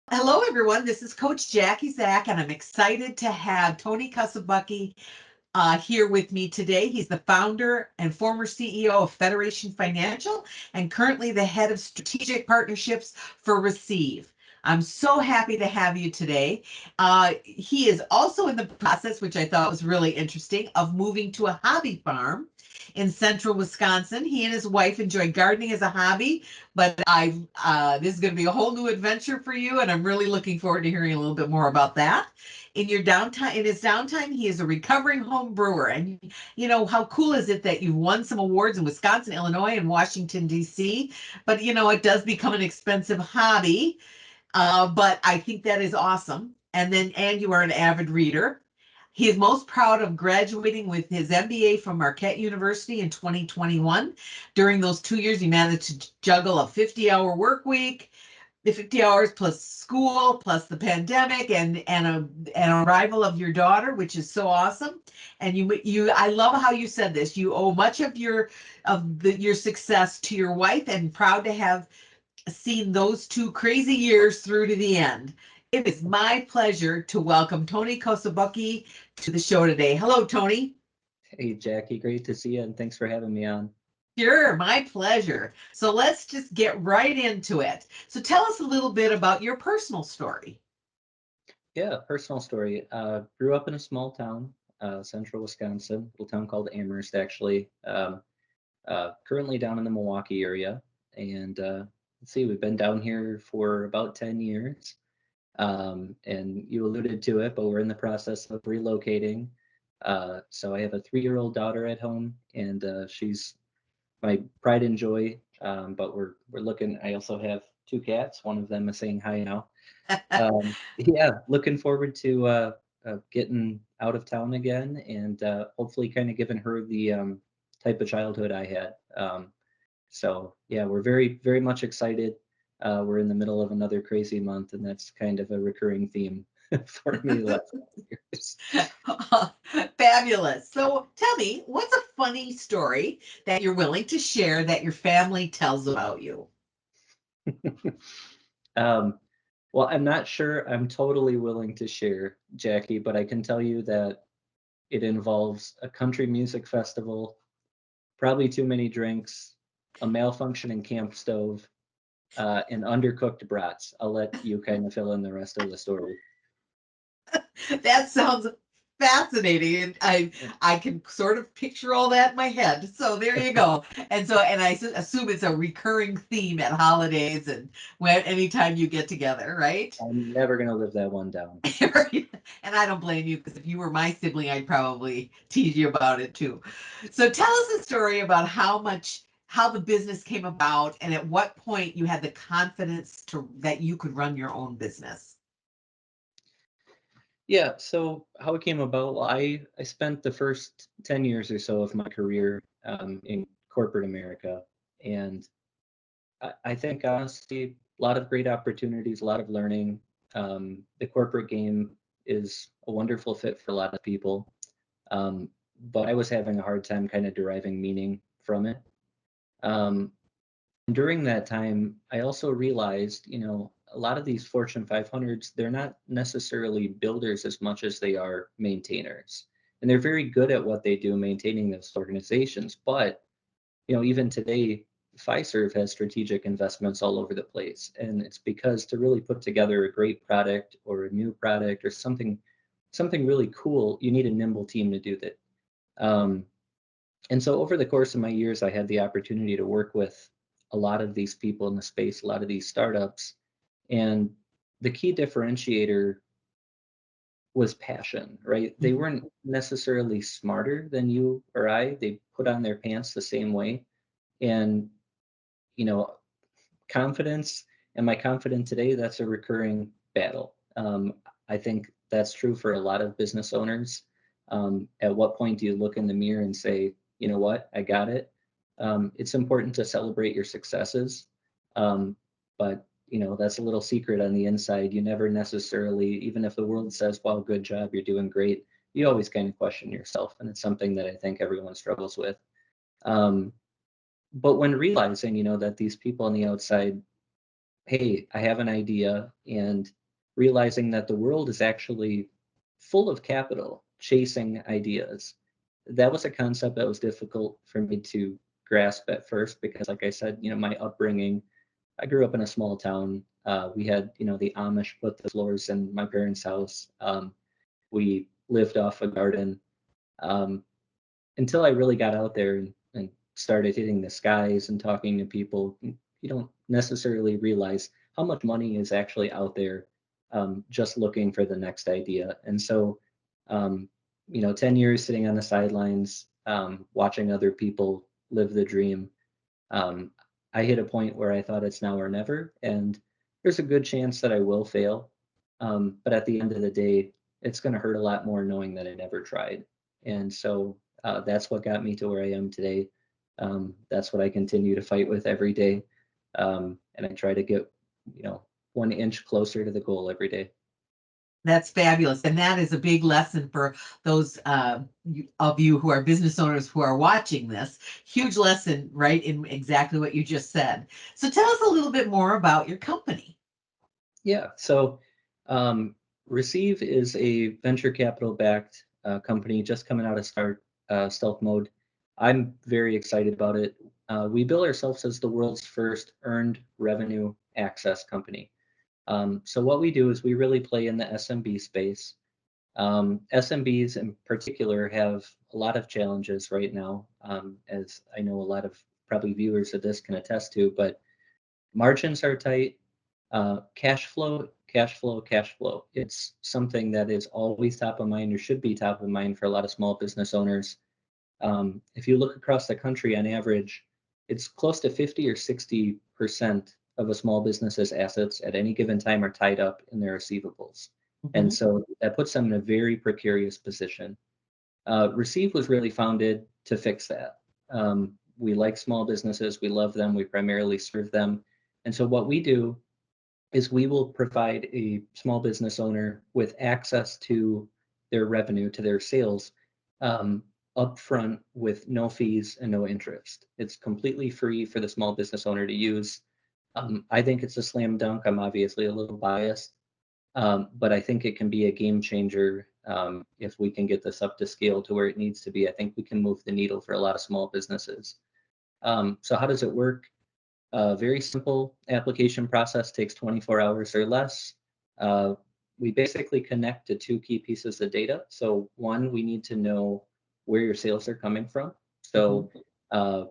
Hello, everyone. This is Coach Jackie Zach, and I'm excited to have Tony Kosobucki here with me today. He's the founder and former CEO of Federation Financial and currently the head of strategic partnerships for Receive. I'm so happy to have you today. He is also in the process, which I thought was really interesting, of moving to a hobby farm in central Wisconsin. He and his wife enjoy gardening as a hobby, but this is going to be a whole new adventure for you, and I'm really looking forward to hearing a little bit more about that. In his downtime, he is a recovering home brewer. And how cool is it that you've won some awards in Wisconsin, Illinois, and Washington, D.C., but it does become an expensive hobby. But I think that is awesome. And you are an avid reader. He is most proud of graduating with his MBA from Marquette University in 2021. During those 2 years, he managed to juggle a 50-hour work week, the 50 hours plus school, plus the pandemic, and arrival of your daughter, which is so awesome. And I love how you said this. You owe much of your success to your wife, and proud to have seen those 2 crazy years through to the end. It is my pleasure to welcome Tony Kosobucki to the show today. Hello, Tony. Hey, Jackie, great to see you, and thanks for having me on. Sure, my pleasure. So let's just get right into it. So tell us a little bit about your personal story. Yeah, personal story. Grew up in a small town, central Wisconsin, little town called Amherst, actually. Currently down in the Milwaukee area. And let's see, we've been down here for about 10 years. And you alluded to it, but we're in the process of relocating. So I have a 3-year-old daughter at home, and she's my pride and joy. But we're looking. I also have 2 cats. One of them is saying hi now. Yeah, looking forward to getting out of town again, and hopefully kind of giving her the type of childhood I had. So yeah, we're very much excited. We're in the middle of another crazy month, and that's kind of a recurring theme for me the last couple of years. Fabulous. So tell me, what's a funny story that you're willing to share that your family tells about you? Um, well, I'm not sure I'm totally willing to share, Jackie, but I can tell you that it involves a country music festival, probably too many drinks, a malfunctioning camp stove, and undercooked brats. I'll let you kind of fill in the rest of the story. That sounds fascinating. And I can sort of picture all that in my head. So there you go. And I assume it's a recurring theme at holidays and when anytime you get together, right? I'm never gonna live that one down. And I don't blame you, because if you were my sibling, I'd probably tease you about it too. So tell us a story about how the business came about and at what point you had the confidence to that you could run your own business. Yeah, so how it came about, well, I spent the first 10 years or so of my career in corporate America. And I think honestly, a lot of great opportunities, a lot of learning. The corporate game is a wonderful fit for a lot of people. Um, but I was having a hard time kind of deriving meaning from it. Um, During that time, I also realized, a lot of these Fortune 500s, they're not necessarily builders as much as they are maintainers. And they're very good at what they do, maintaining those organizations. But, even today, Fiserv has strategic investments all over the place. And it's because to really put together a great product or a new product or something really cool, you need a nimble team to do that. Um, and so over the course of my years, I had the opportunity to work with a lot of these people in the space, a lot of these startups. And the key differentiator was passion, right? They Mhm. weren't necessarily smarter than you or I. They put on their pants the same way. And, you know, confidence, am I confident today? That's a recurring battle. I think that's true for a lot of business owners. At what point do you look in the mirror and say, you know what, I got it? It's important to celebrate your successes, um, but that's a little secret on the inside. You never necessarily, even if the world says, "Wow, good job, you're doing great," you always kind of question yourself, and it's something that I think everyone struggles with. Um, but when realizing, that these people on the outside, hey, I have an idea and realizing that the world is actually full of capital chasing ideas. That was a concept that was difficult for me to grasp at first because, like I said, my upbringing, I grew up in a small town. We had, the Amish put the floors in my parents' house. We lived off a garden. Um, until I really got out there and started hitting the skies and talking to people, you don't necessarily realize how much money is actually out there just looking for the next idea. And so, um, 10 years sitting on the sidelines, watching other people live the dream, um, I hit a point where I thought it's now or never, and there's a good chance that I will fail. But at the end of the day, it's going to hurt a lot more knowing that I never tried. And so that's what got me to where I am today. That's what I continue to fight with every day. And I try to get, 1 inch closer to the goal every day. That's fabulous. And that is a big lesson for those of you who are business owners who are watching this. Huge lesson, right, in exactly what you just said. So tell us a little bit more about your company. Yeah. So um, Receive is a venture capital backed company just coming out of stealth mode. I'm very excited about it. We bill ourselves as the world's first earned revenue access company. So what we do is we really play in the SMB space. SMBs in particular have a lot of challenges right now, as I know a lot of probably viewers of this can attest to, but margins are tight. Cash flow, cash flow, cash flow. It's something that is always top of mind or should be top of mind for a lot of small business owners. If you look across the country on average, it's close to 50 or 60% of a small business's assets at any given time are tied up in their receivables. And Mhm. so that puts them in a very precarious position. Receive was really founded to fix that. We like small businesses, we love them, we primarily serve them. And so what we do is we will provide a small business owner with access to their revenue, to their sales, um, upfront with no fees and no interest. It's completely free for the small business owner to use. I think it's a slam dunk. I'm obviously a little biased, but I think it can be a game changer if we can get this up to scale to where it needs to be. I think we can move the needle for a lot of small businesses. So how does it work? Very simple application process, takes 24 hours or less. Uh, we basically connect to two key pieces of data. So one, we need to know where your sales are coming from. Mhm. So uh,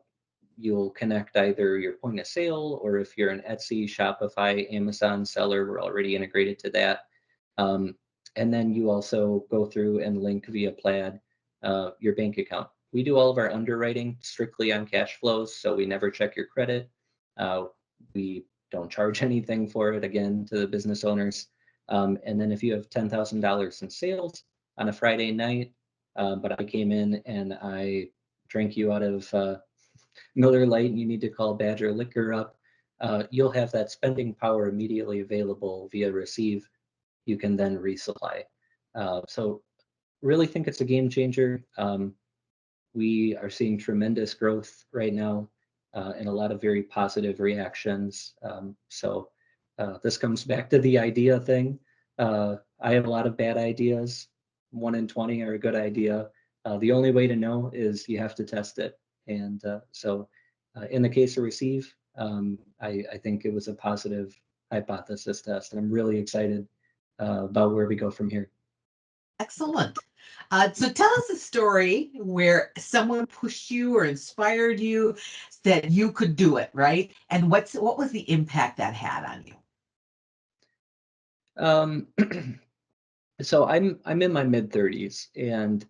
you'll connect either your point of sale, or if you're an Etsy, Shopify, Amazon seller, we're already integrated to that. Um, and then you also go through and link via Plaid your bank account. We do all of our underwriting strictly on cash flows, so we never check your credit. Uh, we don't charge anything for it, again, to the business owners. And then if you have $10,000 in sales on a Friday night, but I came in and I drank you out of Miller Lite and you need to call Badger Liquor up, you'll have that spending power immediately available via Receive. You can then resupply. So really think it's a game changer. We are seeing tremendous growth right now and a lot of very positive reactions. This comes back to the idea thing. I have a lot of bad ideas. 1 in 20 are a good idea. The only way to know is you have to test it. And in the case of Receive, I think it was a positive hypothesis test, and I'm really excited about where we go from here. Excellent. So tell us a story where someone pushed you or inspired you that you could do it, right? And what was the impact that had on you? Um, so I'm in my mid 30s, and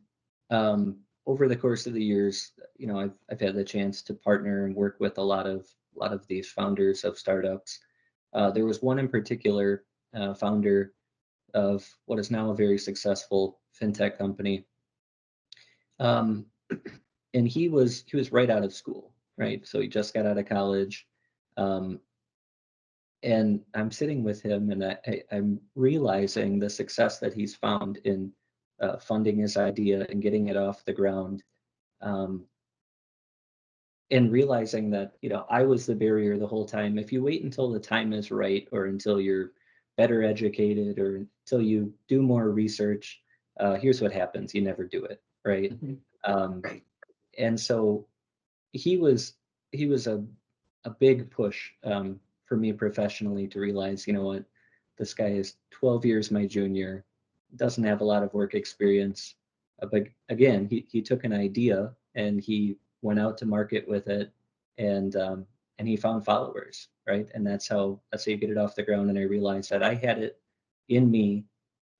over the course of the years, I've had the chance to partner and work with a lot of these founders of startups. There was one in particular, founder of what is now a very successful fintech company, um, and he was right out of school, right? So he just got out of college, um, and I'm sitting with him, and I'm realizing the success that he's found in funding his idea and getting it off the ground, um, and realizing that I was the barrier the whole time. If you wait until the time is right, or until you're better educated or until you do more research, here's what happens. You never do it, right? Mhm. Um, Right. and so he was he was a big push for me professionally to realize, you know what, this guy is 12 years my junior, doesn't have a lot of work experience, but again, he took an idea and he went out to market with it, and he found followers, right? And that's how you get it off the ground. And I realized that I had it in me,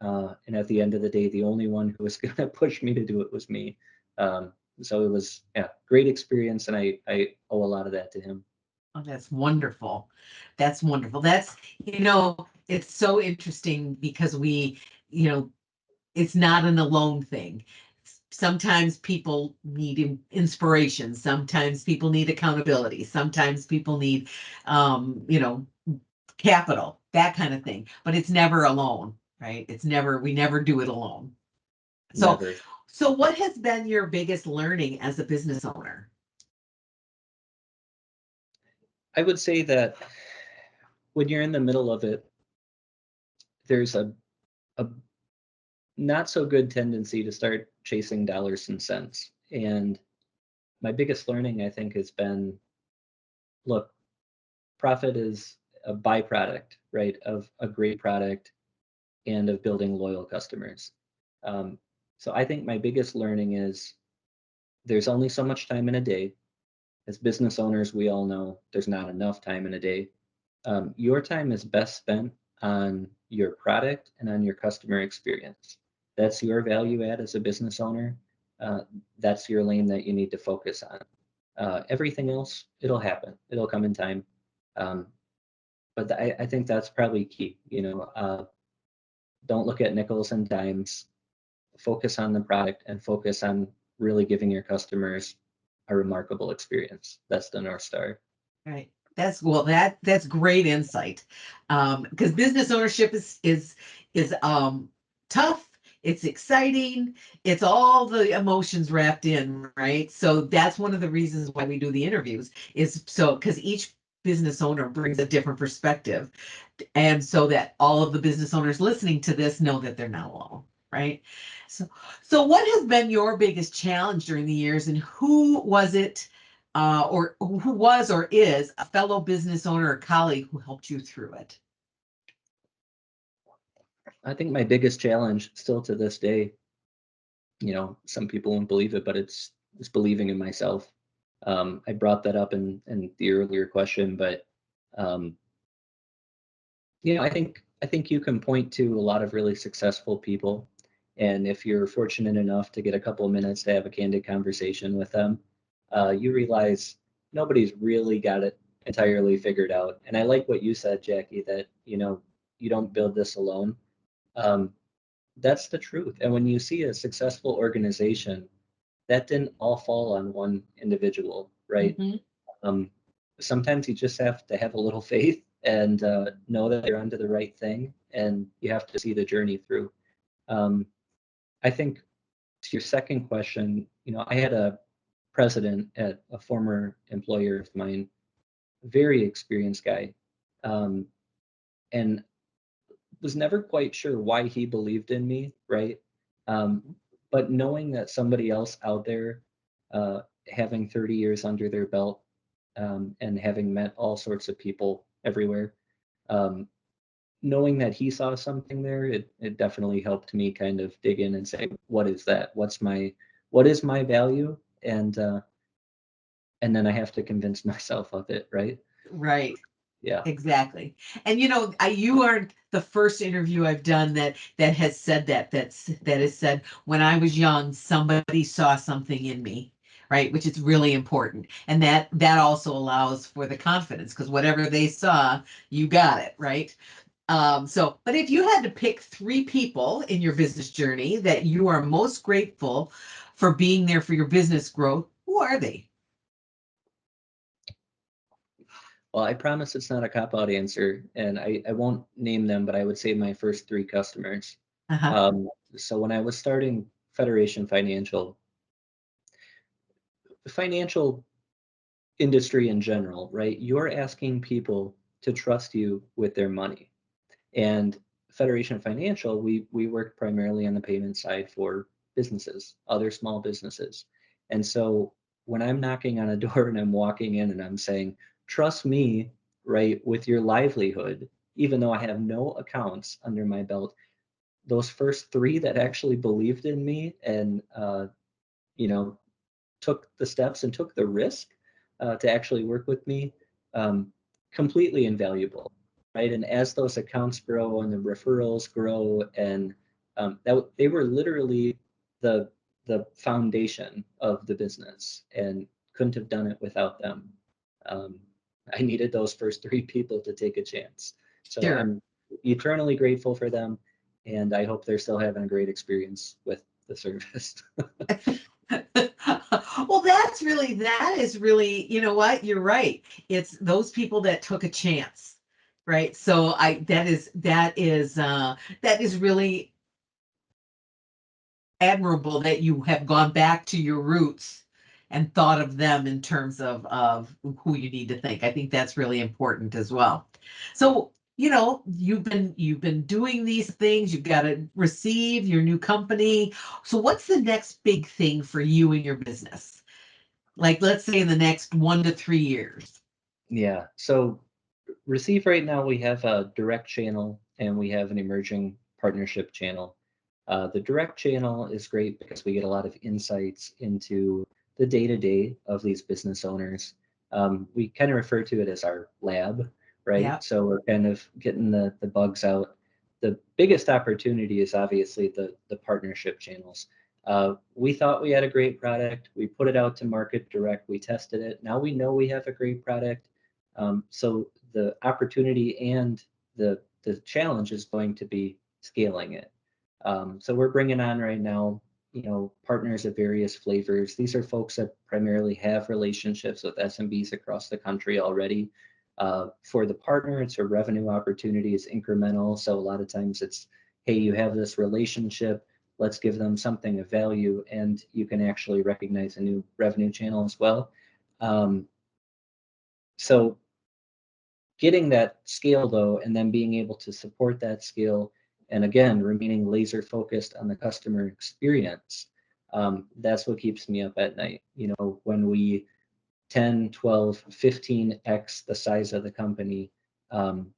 and at the end of the day, the only one who was going to push me to do it was me. So it was, yeah, great experience, and I owe a lot of that to him. Oh, that's wonderful. That's wonderful. It's so interesting because you know, it's not an alone thing. Sometimes people need inspiration. Sometimes people need accountability. Sometimes people need, um, you know, capital, that kind of thing. But it's never alone, right? We never do it alone. So, Never. so what has been your biggest learning as a business owner? I would say that when you're in the middle of it, there's a not so good tendency to start chasing dollars and cents. And my biggest learning, I think, has been, look, profit is a byproduct, right, of a great product and of building loyal customers. Um, so I think my biggest learning is there's only so much time in a day. As business owners, we all know there's not enough time in a day. Your time is best spent on your product and on your customer experience. That's your value add as a business owner. Uh, that's your lane that you need to focus on. Everything else, it'll happen. It'll come in time. Um, but I think that's probably key. Don't look at nickels and dimes. Focus on the product and focus on really giving your customers a remarkable experience. That's the North Star. Right. That's great insight. Because business ownership is tough, it's exciting, it's all the emotions wrapped in, right? So that's one of the reasons why we do the interviews is so because each business owner brings a different perspective. And so that all of the business owners listening to this know that they're not alone, right? So, so what has been your biggest challenge during the years, and who was it, or who was or is a fellow business owner or colleague who helped you through it? I think my biggest challenge still to this day, some people won't believe it, but it's believing in myself. I brought that up in the earlier question, but um, I think you can point to a lot of really successful people, and if you're fortunate enough to get a couple of minutes to have a candid conversation with them, you realize nobody's really got it entirely figured out. And I like what you said, Jackie, that you don't build this alone. Um, that's the truth. And when you see a successful organization, that didn't all fall on one individual, right? Mhm. Um, Sometimes you just have to have a little faith and know that you're onto the right thing, and you have to see the journey through. Um, I think to your second question, I had a president at a former employer of mine, very experienced guy, um, and was never quite sure why he believed in me, right? Um, but knowing that somebody else out there, having 30 years under their belt, and having met all sorts of people everywhere, um, knowing that he saw something there, it definitely helped me kind of dig in and say, what is that? What is my value? And then I have to convince myself of it, right? Right. Yeah. Exactly. And you aren't the first interview I've done that has said that has said when I was young, somebody saw something in me, right? Which is really important. And that also allows for the confidence because whatever they saw, you got it, right? But if you had to pick three people in your business journey that you are most grateful for being there for your business growth, who are they? Well, I promise it's not a cop-out answer, and I won't name them, but I would say my first three customers. Uh-huh. So when I was starting Federation Financial, the financial industry in general, right? You're asking people to trust you with their money. And Federation Financial, we work primarily on the payment side for businesses, other small businesses. And so when I'm knocking on a door and I'm walking in and I'm saying, trust me, right, with your livelihood, even though I have no accounts under my belt, those first three that actually believed in me and you know, took the steps and took the risk to actually work with me, um, completely invaluable, right? And as those accounts grow and the referrals grow, and they were literally the the foundation of the business, and couldn't have done it without them. Um, I needed those first three people to take a chance, so Sure. I'm eternally grateful for them, and I hope they're still having a great experience with the service. Well, that is really, you know what? You're right. It's those people that took a chance, right? So that is really admirable that you have gone back to your roots and thought of them in terms of who you need to think. I think that's really important as well. So, you've been doing these things, you've got to receive your new company. So what's the next big thing for you in your business? Like, let's say in the next 1 to 3 years. Yeah. So Receive right now, we have a direct channel and we have an emerging partnership channel. The direct channel is great because we get a lot of insights into the day-to-day of these business owners. We kind of refer to it as our lab, right? Yeah. So we're kind of getting the bugs out. The biggest opportunity is obviously the partnership channels. We thought we had a great product. We put it out to market direct. We tested it. Now we know we have a great product. So the opportunity and the challenge is going to be scaling it. So we're bringing on right now, partners of various flavors. These are folks that primarily have relationships with SMBs across the country already. For the partner, it's a revenue opportunity, it's incremental. So a lot of times it's, hey, you have this relationship, let's give them something of value, and you can actually recognize a new revenue channel as well. So getting that scale though, and then being able to support that scale, and again, remaining laser focused on the customer experience, that's what keeps me up at night. When we 10, 12, 15x the size of the company, um,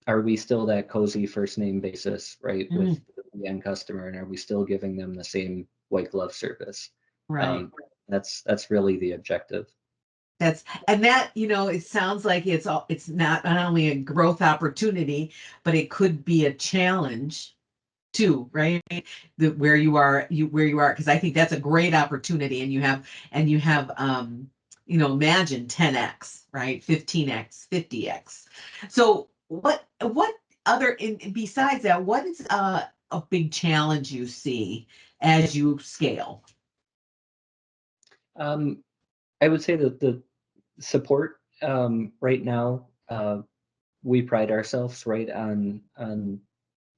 are we still that cozy first name basis, right, with Mm, the end customer, and are we still giving them the same white glove service? right. That's really the objective. It sounds like it's not only a growth opportunity, but it could be a challenge too, right? Where you are, because I think that's a great opportunity, and you have imagine 10x, right? 15x, 50x. So what other besides that, what is a big challenge you see as you scale? Um, I would say that the support right now, we pride ourselves right on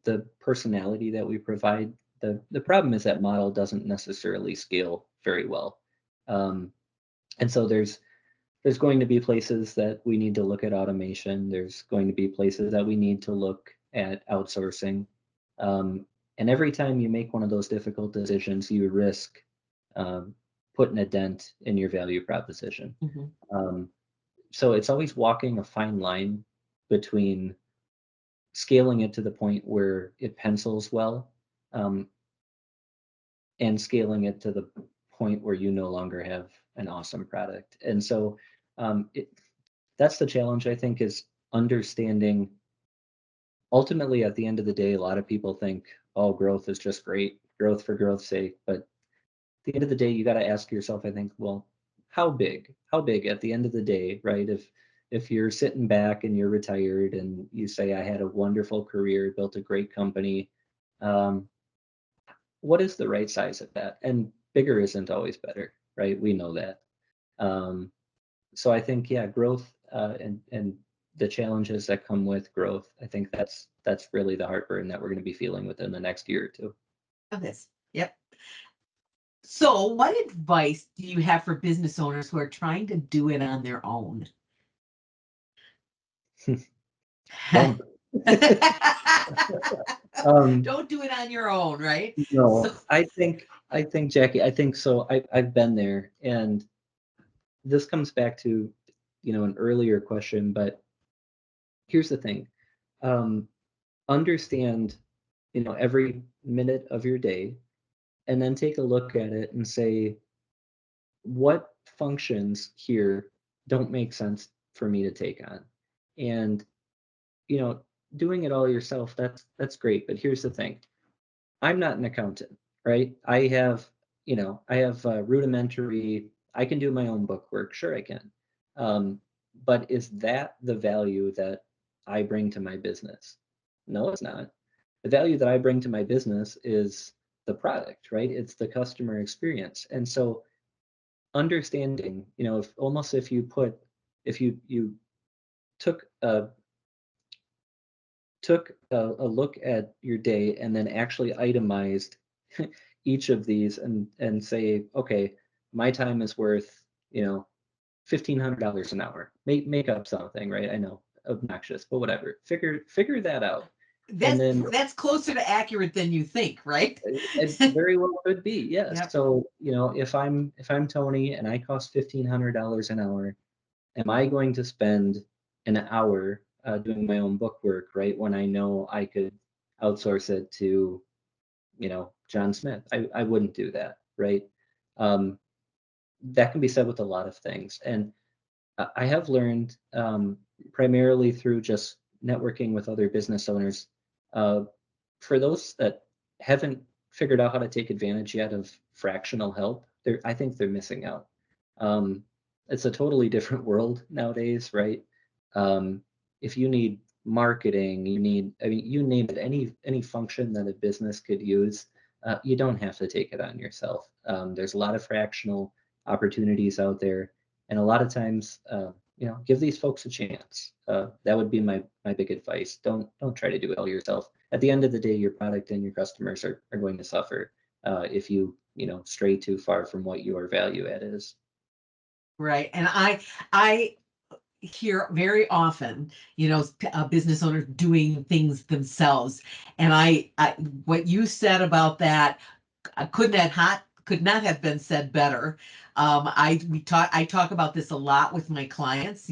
the personality that we provide. The problem is that model doesn't necessarily scale very well. Um, and so there's going to be places that we need to look at automation. There's going to be places that we need to look at outsourcing. And every time you make one of those difficult decisions, you risk um, putting a dent in your value proposition. Mhm. Um, so it's always walking a fine line between scaling it to the point where it pencils well, um, and scaling it to the point where you no longer have an awesome product. And so that's the challenge, I think, is understanding. Ultimately, at the end of the day, a lot of people think, oh, growth is just great, growth for growth's sake. But at the end of the day, you got to ask yourself, I think, well, how big? How big at the end of the day, right? If you're sitting back and you're retired and you say, I had a wonderful career, built a great company, um, what is the right size of that? And bigger isn't always better, right? We know that. Um, so I think, yeah, growth and the challenges that come with growth, I think that's really the heartburn that we're going to be feeling within the next year or two. Oh, this. Yep. So, what advice do you have for business owners who are trying to do it on their own? Don't. Don't do it on your own, right? No, So, I think Jackie, I think so. I've been there, and this comes back to, an earlier question, but here's the thing. Um, Understand, every minute of your day, and then take a look at it and say, what functions here don't make sense for me to take on? And, you know, doing it all yourself, that's great. But here's the thing. I'm not an accountant, right? I have rudimentary, I can do my own book work. Sure, I can. Um, but is that the value that I bring to my business? No, it's not. The value that I bring to my business is the product, right? It's the customer experience. And so understanding, if you took a a look at your day and then actually itemized each of these and say, okay, my time is worth, $1,500 an hour. Make up something, right? I know, obnoxious, but whatever. Figure that out. And that's then that's closer to accurate than you think, right? it very well could be, yes. Yep. So, if I'm Tony and I cost $1,500 an hour, am I going to spend an hour doing my own book work, right? When I know I could outsource it to, John Smith. I wouldn't do that, right? Um, that can be said with a lot of things. And I have learned, primarily through just networking with other business owners, uh, for those that haven't figured out how to take advantage yet of fractional help, I think they're missing out. Um, it's a totally different world nowadays, right? Um, if you need marketing, I mean, you name it, any function that a business could use, you don't have to take it on yourself. There's a lot of fractional opportunities out there, and a lot of times, give these folks a chance. That would be my big advice. Don't try to do it all yourself. At the end of the day, your product and your customers are going to suffer if you stray too far from what your value add is. Right. And I hear very often, business owners doing things themselves. And what you said about that could not have been said better. I talk about this a lot with my clients,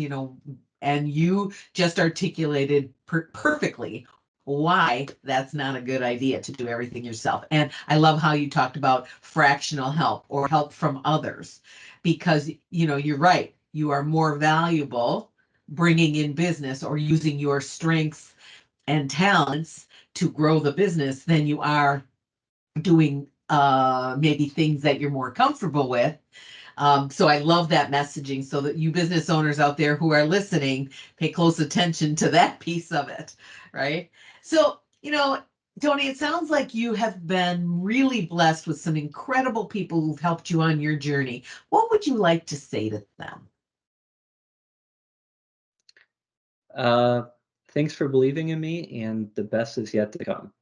and you just articulated perfectly why that's not a good idea to do everything yourself. And I love how you talked about fractional help or help from others, because you're right. You are more valuable bringing in business or using your strengths and talents to grow the business than you are doing maybe things that you're more comfortable with. So I love that messaging, so that you business owners out there who are listening, pay close attention to that piece of it, right? So, Tony, it sounds like you have been really blessed with some incredible people who've helped you on your journey. What would you like to say to them? Uh, Thanks for believing in me, and the best is yet to come.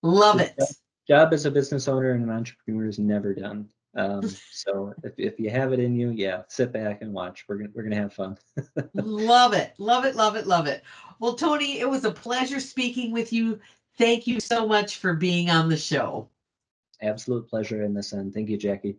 Love The it. job as a business owner and an entrepreneur is never done. So if you have it in you, yeah, sit back and watch. We're gonna have fun. Love it. Love it. Love it. Love it. Well, Tony, it was a pleasure speaking with you. Thank you so much for being on the show. Absolute pleasure in this end. Thank you, Jackie.